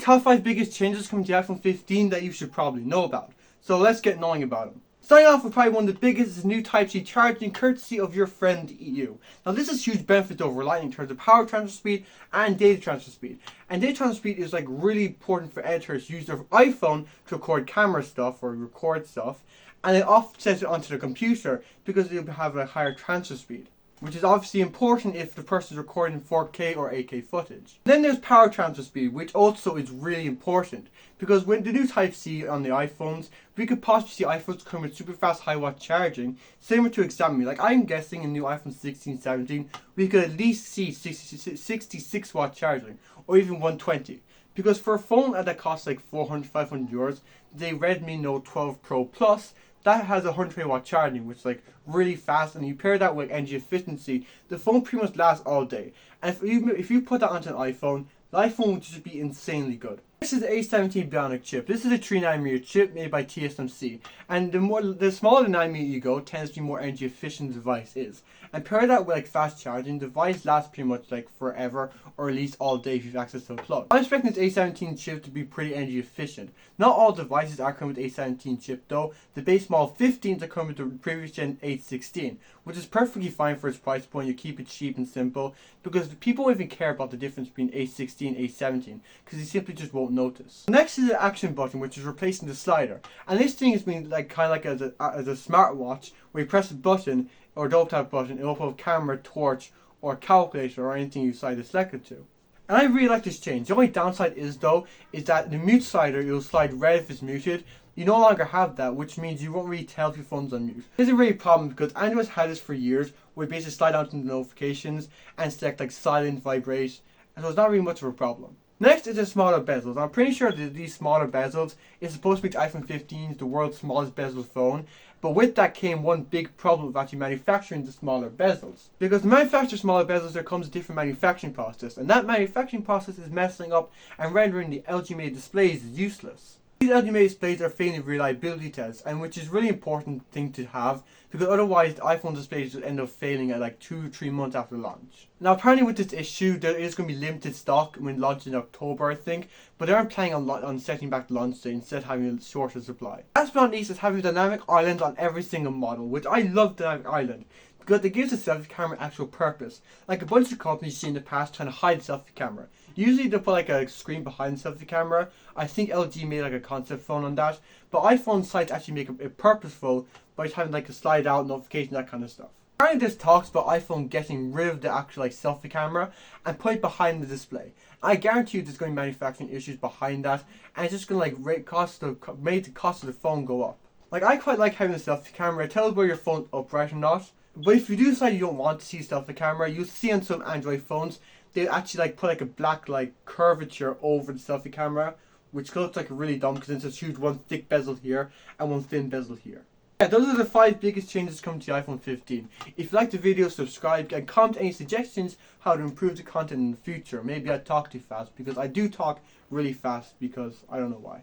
top 5 biggest changes coming to the iPhone 15 that you should probably know about. So let's get knowing about them. Starting off with probably one of the biggest is new Type-C charging courtesy of your friend EU. Now this is huge benefit over Lightning in terms of power transfer speed and data transfer speed. And data transfer speed is like really important for editors who use their iPhone to record camera stuff or record stuff, and it offsets it onto the computer because they'll have a higher transfer speed, which is obviously important if the person is recording 4K or 8K footage. Then there's power transfer speed, which also is really important because with the new Type-C on the iPhones, we could possibly see iPhones come with super fast high watt charging, similar to Xiaomi. Like I'm guessing in new iPhone 16, 17, we could at least see 66 watt charging or even 120. Because for a phone that costs like 400, 500 euros, the Redmi Note 12 Pro Plus, that has 120 watt charging, which is like really fast, and you pair that with energy efficiency, the phone pretty much lasts all day. And if you put that onto an iPhone, the iPhone would just be insanely good. This is the A17 Bionic chip. This is a 3nm chip made by TSMC, and the smaller the nanometer you go, tends to be more energy efficient the device is. And pair that with like fast charging, the device lasts pretty much like forever, or at least all day if you have access to a plug. I'm expecting this A17 chip to be pretty energy efficient. Not all devices are coming with A17 chip though. The base model 15s are coming with the previous gen A16, which is perfectly fine for its price point. You keep it cheap and simple because people won't even care about the difference between A16 and A17 because you simply just won't notice. Next is the action button, which is replacing the slider, and this thing has been like kind of like as a smartwatch where you press a button or double tap button, it will put camera, torch, or calculator or anything you decide to select it to. And I really like this change. The only downside is though, is that the mute slider, you'll slide red if it's muted. You no longer have that, which means you won't really tell if your phone's on mute. This is a really problem because Android's had this for years, where you basically slide down to the notifications and select like silent, vibrate, and so it's not really much of a problem. Next is the smaller bezels. I'm pretty sure that these smaller bezels is supposed to be the iPhone 15, the world's smallest bezel phone, but with that came one big problem of actually manufacturing the smaller bezels. Because to manufacture smaller bezels there comes a different manufacturing process, and that manufacturing process is messing up and rendering the LG made displays useless. These LG made displays are failing reliability tests, and which is really important thing to have because otherwise the iPhone displays will end up failing at like 2-3 months after launch. Now apparently with this issue there is going to be limited stock when launched in October I think, but they aren't planning on setting back the launch date, instead having a shorter supply. Last but not least is having dynamic island on every single model, which I love dynamic island because it gives the selfie camera actual purpose. Like a bunch of companies see in the past trying to hide the selfie camera. Usually they put like a screen behind the selfie camera. I think LG made like a concept phone on that, but iPhone sites actually make it purposeful by having like a slide out notification, that kind of stuff. Apparently this talks about iPhone getting rid of the actual like selfie camera and put it behind the display. I guarantee you there's going to be manufacturing issues behind that, and it's just going to like make the cost of the phone go up. Like I quite like having a selfie camera. It tells where your phone's upright or not. But if you do decide you don't want to see selfie camera, you'll see on some Android phones they actually like put like a black like curvature over the selfie camera, which looks like really dumb because it's just huge one thick bezel here and one thin bezel here. Yeah, those are the 5 biggest changes coming to the iPhone 15. If you like the video, subscribe and comment any suggestions how to improve the content in the future. Maybe I talk too fast because I do talk really fast because I don't know why.